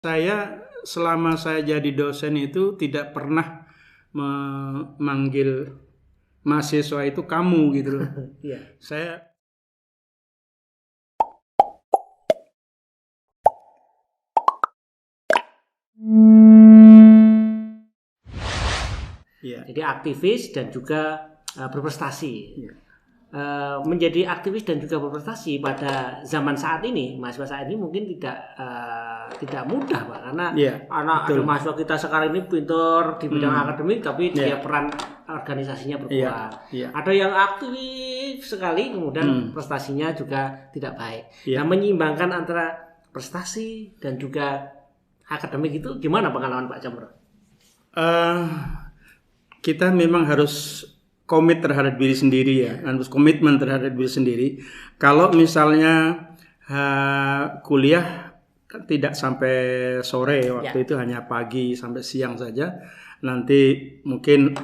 Saya selama saya jadi dosen itu tidak pernah memanggil mahasiswa itu kamu gitu loh. Iya. Saya Jadi aktivis dan juga berprestasi. Iya. Menjadi aktivis dan juga berprestasi pada zaman saat ini, mahasiswa saat ini mungkin tidak mudah, Pak, karena ada mahasiswa kita sekarang ini pintar di bidang akademik, tapi dia peran organisasinya berkurang. Ada yang aktif sekali, kemudian prestasinya juga tidak baik. Nah, menyeimbangkan antara prestasi dan juga akademik itu gimana pengalaman Pak Chamro? Kita memang harus komit terhadap diri sendiri ya, harus komitmen terhadap diri sendiri. Kalau misalnya kuliah tidak sampai sore, waktu itu hanya pagi sampai siang saja. Nanti mungkin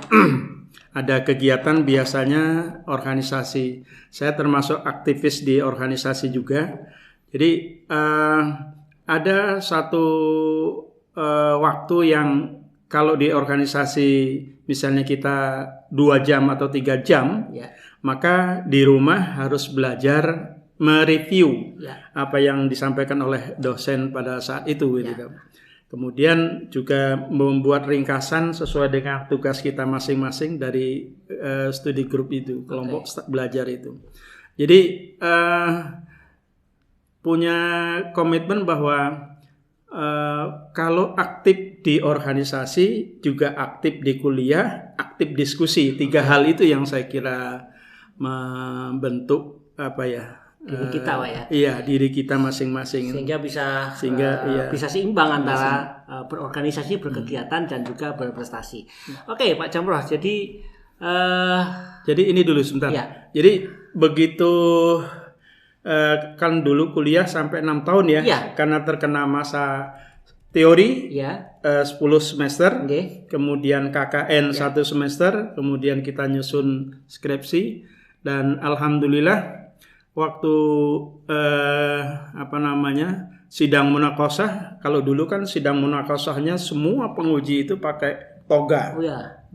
ada kegiatan, biasanya organisasi. Saya termasuk aktivis di organisasi juga. Jadi ada satu waktu yang kalau di organisasi misalnya kita 2 jam atau 3 jam, maka di rumah harus belajar mereview apa yang disampaikan oleh dosen pada saat itu. Gitu. Kemudian juga membuat ringkasan sesuai dengan tugas kita masing-masing dari studi group itu, kelompok belajar itu. Jadi punya komitmen bahwa kalau aktif di organisasi, juga aktif di kuliah, aktif diskusi. 3 hal itu yang saya kira membentuk diri kita, Pak ya. Iya, diri kita masing-masing. Sehingga bisa seimbang antara berorganisasi, berkegiatan dan juga berprestasi. Oke, Pak Chamro. Jadi ini dulu sebentar. Iya. Jadi begitu kan dulu kuliah sampai 6 tahun ya, karena terkena masa teori 10 semester, kemudian KKN 1 semester, kemudian kita nyusun skripsi, dan alhamdulillah waktu sidang munaqashah, kalau dulu kan sidang munaqashahnya semua penguji itu pakai toga.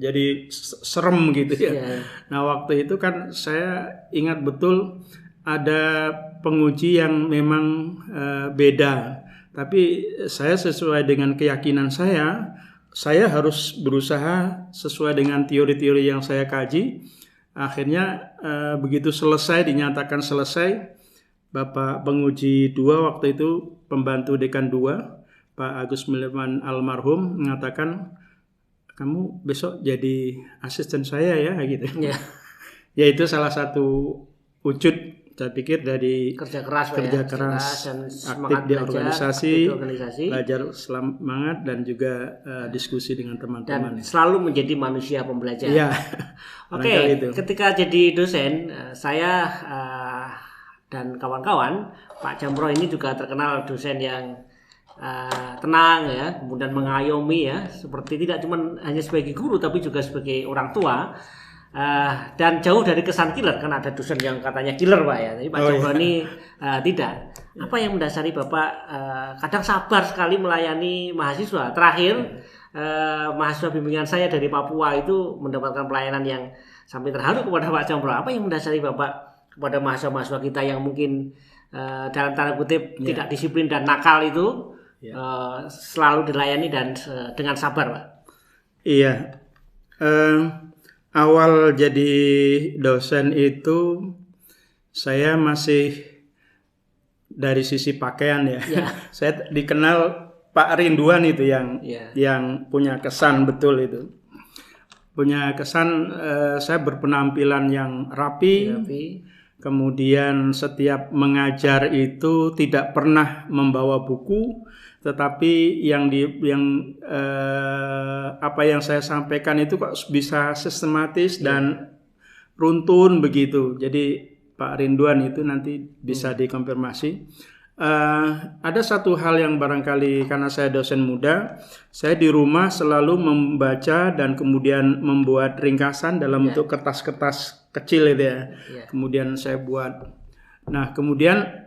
Jadi serem gitu ya. Nah, waktu itu kan saya ingat betul ada penguji yang memang beda, tapi saya sesuai dengan keyakinan saya harus berusaha sesuai dengan teori-teori yang saya kaji. Akhirnya begitu selesai, dinyatakan selesai, Bapak penguji 2 waktu itu, pembantu dekan 2, Pak Agus Milman almarhum, mengatakan, kamu besok jadi asisten saya ya, gitu. Ya, itu salah satu wujud, saya pikir, dari kerja keras dan aktif di organisasi, belajar semangat, dan juga diskusi dengan teman-teman. Dan selalu menjadi manusia pembelajar. Iya. Oke, ketika jadi dosen, saya dan kawan-kawan, Pak Chamro ini juga terkenal dosen yang tenang ya, kemudian mengayomi ya, seperti tidak cuma hanya sebagai guru tapi juga sebagai orang tua. Dan jauh dari kesan killer, kan ada dosen yang katanya killer, Pak ya. Tapi Pak Chamro ini tidak. Apa yang mendasari Bapak kadang sabar sekali melayani mahasiswa? Terakhir mahasiswa bimbingan saya dari Papua itu mendapatkan pelayanan yang sampai terharu kepada Pak Chamro. Apa yang mendasari Bapak kepada mahasiswa-mahasiswa kita yang mungkin dalam tanda kutip tidak disiplin dan nakal itu selalu dilayani dan dengan sabar, Pak? Iya. Awal jadi dosen itu saya masih dari sisi pakaian ya. Saya dikenal Pak Rinduan itu yang punya kesan betul itu. Punya kesan saya berpenampilan yang rapi. Kemudian setiap mengajar itu tidak pernah membawa buku, tetapi apa yang saya sampaikan itu kok bisa sistematis dan runtun begitu. Jadi Pak Rinduan itu nanti bisa dikonfirmasi. Ada satu hal yang barangkali karena saya dosen muda, saya di rumah selalu membaca dan kemudian membuat ringkasan dalam bentuk kertas-kertas kecil itu ya. Kemudian saya buat. Nah, kemudian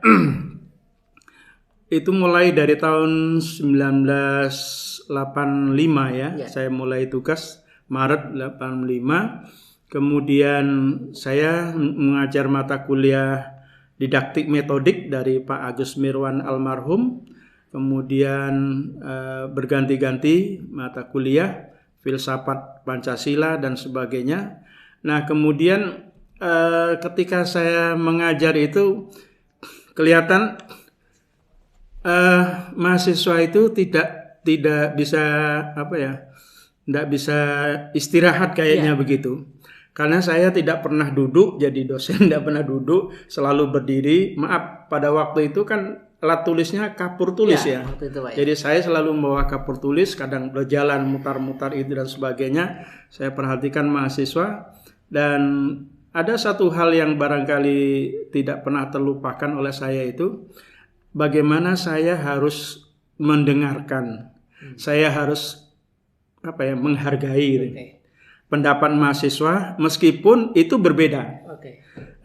itu mulai dari tahun 1985 ya. Saya mulai tugas Maret 85. Kemudian saya mengajar mata kuliah didaktik metodik dari Pak Agus Mirwan almarhum. Kemudian berganti-ganti mata kuliah filsafat Pancasila dan sebagainya. Nah, kemudian ketika saya mengajar itu kelihatan mahasiswa itu tidak bisa tidak bisa istirahat kayaknya begitu. Karena saya tidak pernah duduk jadi dosen, tidak pernah duduk, selalu berdiri. Maaf, pada waktu itu kan alat tulisnya kapur tulis ya. Itu, jadi saya selalu membawa kapur tulis, kadang berjalan mutar-mutar itu dan sebagainya. Saya perhatikan mahasiswa dan ada satu hal yang barangkali tidak pernah terlupakan oleh saya itu, bagaimana saya harus mendengarkan, saya harus menghargai pendapat mahasiswa meskipun itu berbeda.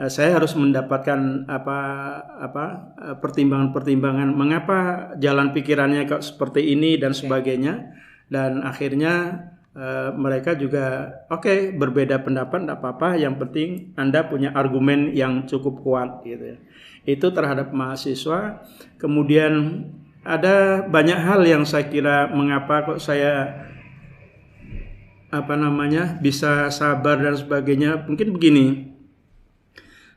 Saya harus mendapatkan pertimbangan-pertimbangan mengapa jalan pikirannya kok seperti ini dan sebagainya, dan akhirnya mereka juga berbeda pendapat tidak apa-apa, yang penting Anda punya argumen yang cukup kuat gitu ya. Itu terhadap mahasiswa. Kemudian ada banyak hal yang saya kira mengapa kok saya bisa sabar dan sebagainya. Mungkin begini,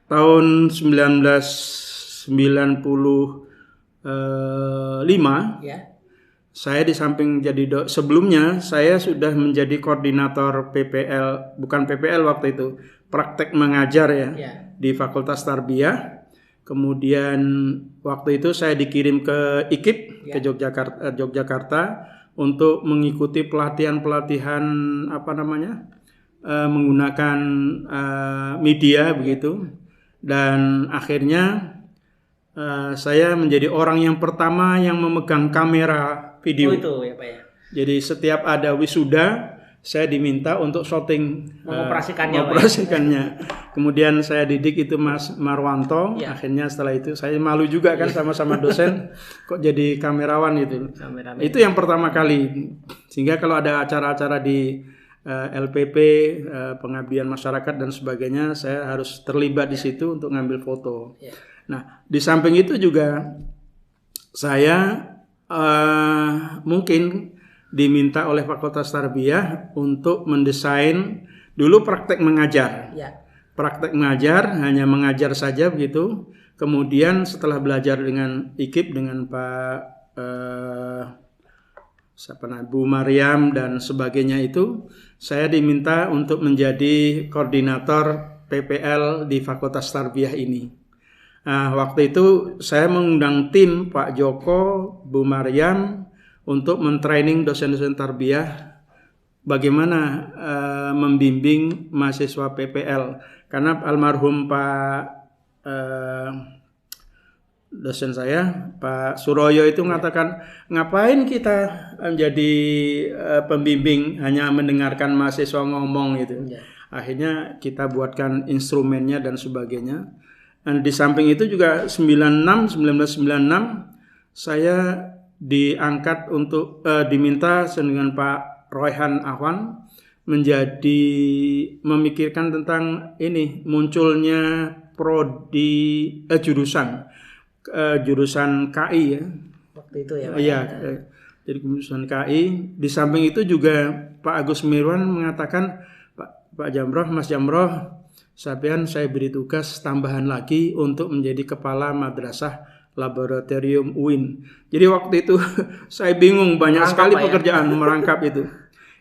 tahun 1995 saya di samping jadi sebelumnya saya sudah menjadi koordinator PPL, bukan PPL waktu itu, praktek mengajar di Fakultas Tarbiyah. Kemudian waktu itu saya dikirim ke IKIP ke Yogyakarta untuk mengikuti pelatihan menggunakan media begitu, dan akhirnya saya menjadi orang yang pertama yang memegang kamera video. Itu ya Pak ya. Jadi setiap ada wisuda saya diminta untuk syuting mengoperasikannya. Kemudian saya didik itu Mas Marwanto. Akhirnya setelah itu saya malu juga kan sama-sama dosen kok jadi kamerawan itu. Itu yang pertama kali. Sehingga kalau ada acara-acara di LPP, pengabdian masyarakat dan sebagainya, saya harus terlibat di situ untuk ngambil foto. Nah, di samping itu juga saya mungkin diminta oleh Fakultas Tarbiyah untuk mendesain dulu praktek mengajar. Praktek mengajar, hanya mengajar saja begitu. Kemudian setelah belajar dengan IKIP, dengan Pak Bu Maryam dan sebagainya itu, saya diminta untuk menjadi koordinator PPL di Fakultas Tarbiyah ini. Nah, waktu itu saya mengundang tim Pak Joko, Bu Maryam untuk mentraining dosen-dosen tarbiyah bagaimana membimbing mahasiswa PPL. Karena almarhum Pak dosen saya, Pak Suroyo itu mengatakan, ngapain kita menjadi pembimbing hanya mendengarkan mahasiswa ngomong gitu. Akhirnya kita buatkan instrumennya dan sebagainya. Dan di samping itu juga 1996 saya diangkat untuk diminta dengan Pak Royhan Ahwan memikirkan tentang ini munculnya prodi jurusan KI ya. Waktu itu ya Pak. Iya, jadi jurusan KI. Di samping itu juga Pak Agus Mirwan mengatakan, Pak Jamroh, Mas Jamroh, saya beri tugas tambahan lagi untuk menjadi kepala madrasah laboratorium UIN. Jadi waktu itu saya bingung, banyak sekali pekerjaan merangkap itu.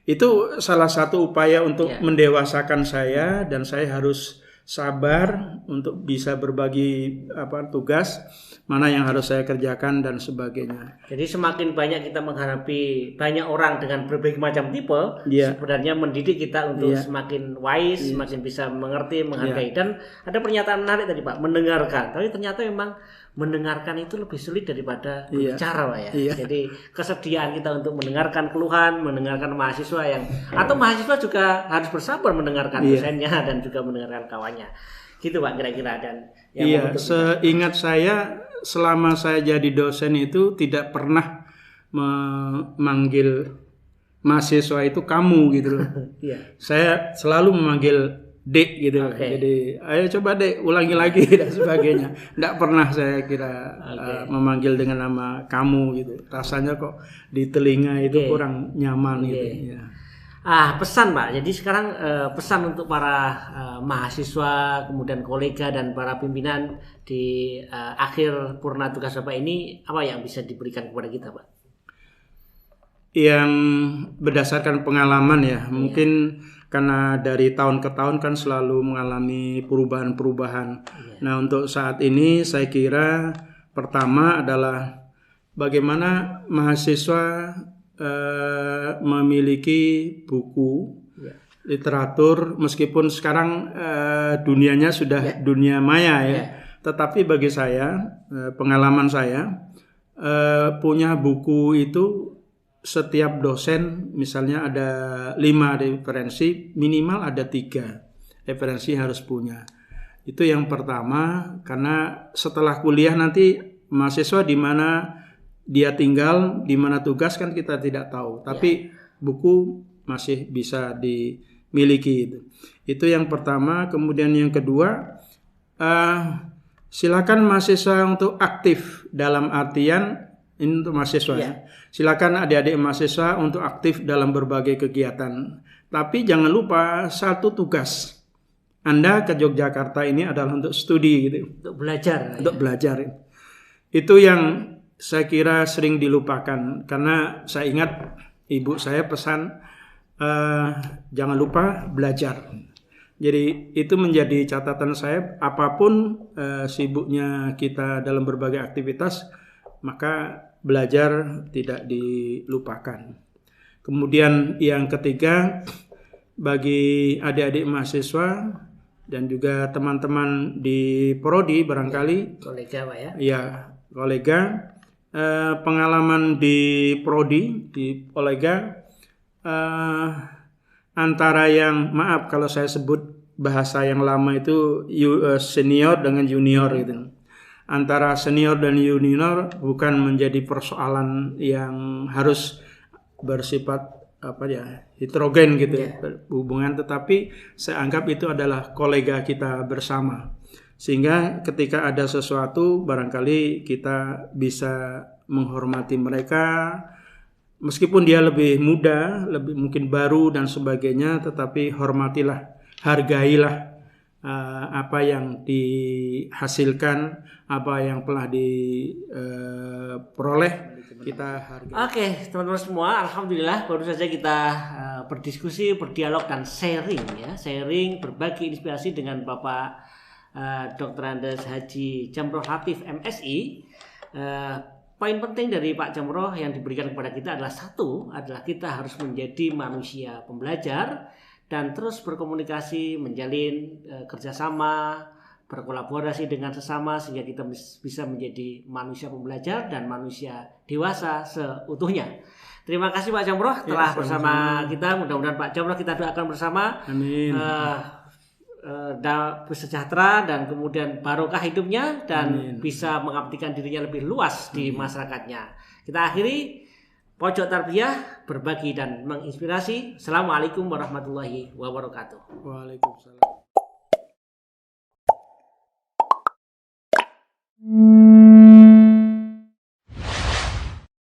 Itu salah satu upaya untuk mendewasakan saya, dan saya harus sabar untuk bisa berbagi tugas mana yang harus saya kerjakan dan sebagainya. Jadi semakin banyak kita menghadapi banyak orang dengan berbagai macam tipe, sebenarnya mendidik kita untuk semakin wise, semakin bisa mengerti, menghargai. Dan ada pernyataan menarik tadi Pak, mendengarkan. Tapi ternyata memang mendengarkan itu lebih sulit daripada berbicara Pak ya. Jadi kesediaan kita untuk mendengarkan keluhan, mendengarkan mahasiswa atau mahasiswa juga harus bersabar mendengarkan dosennya dan juga mendengarkan kawannya. Gitu Pak kira-kira. Dan seingat saya selama saya jadi dosen itu tidak pernah memanggil mahasiswa itu kamu gitu loh. Yeah. Saya selalu memanggil Dek gitu. Jadi ayo coba Dek ulangi lagi dan sebagainya. Tidak pernah saya kira memanggil dengan nama kamu gitu. Rasanya kok di telinga itu kurang nyaman gitu. Ya. Pesan Pak. Jadi sekarang pesan untuk para mahasiswa, kemudian kolega dan para pimpinan di akhir purna tugas Bapak ini apa yang bisa diberikan kepada kita Pak? Yang berdasarkan pengalaman ya, mungkin karena dari tahun ke tahun kan selalu mengalami perubahan-perubahan. Nah untuk saat ini saya kira pertama adalah bagaimana mahasiswa memiliki buku literatur, meskipun sekarang dunianya sudah dunia maya ya. Tetapi bagi saya, pengalaman saya, punya buku itu setiap dosen misalnya ada 5 referensi, minimal ada 3 referensi harus punya. Itu yang pertama, karena setelah kuliah nanti mahasiswa di mana dia tinggal, di mana tugas kan kita tidak tahu. Tapi buku masih bisa dimiliki. Itu yang pertama. Kemudian yang kedua, silakan mahasiswa untuk aktif, dalam artian ini untuk mahasiswa ya. Silakan adik-adik mahasiswa untuk aktif dalam berbagai kegiatan. Tapi jangan lupa satu tugas. Anda ke Yogyakarta ini adalah untuk studi gitu. Untuk belajar. Untuk belajar. Itu yang saya kira sering dilupakan. Karena saya ingat ibu saya pesan jangan lupa belajar. Jadi itu menjadi catatan saya, apapun sibuknya kita dalam berbagai aktivitas, maka belajar tidak dilupakan. Kemudian yang ketiga, bagi adik-adik mahasiswa dan juga teman-teman di prodi barangkali, kolega Pak ya? Iya, kolega, pengalaman di prodi, di kolega, antara yang, maaf kalau saya sebut bahasa yang lama itu senior dengan junior gitu. Antara senior dan junior bukan menjadi persoalan yang harus bersifat heterogen gitu hubungan, tetapi saya anggap itu adalah kolega kita bersama, sehingga ketika ada sesuatu barangkali kita bisa menghormati mereka meskipun dia lebih muda, lebih mungkin baru dan sebagainya, tetapi hormatilah, hargailah apa yang dihasilkan, apa yang telah diperoleh, kita hargai. Oke, teman-teman semua, alhamdulillah baru saja kita berdiskusi, berdialog dan sharing ya, sharing berbagi inspirasi dengan Bapak Dr. Andes Haji Jamroh Latif MSI. Poin penting dari Pak Jamroh yang diberikan kepada kita adalah satu, adalah kita harus menjadi manusia pembelajar dan terus berkomunikasi, menjalin kerjasama, berkolaborasi dengan sesama sehingga kita bisa menjadi manusia pembelajar dan manusia dewasa seutuhnya. Terima kasih Pak Jamroh telah bersama kita. Mudah-mudahan Pak Jamroh kita doakan bersama. Amin. Bersejahtera dan kemudian barokah hidupnya dan bisa mengabdikan dirinya lebih luas di masyarakatnya. Kita akhiri Pojok Tarbiyah, berbagi dan menginspirasi. Assalamualaikum warahmatullahi wabarakatuh. Waalaikumsalam.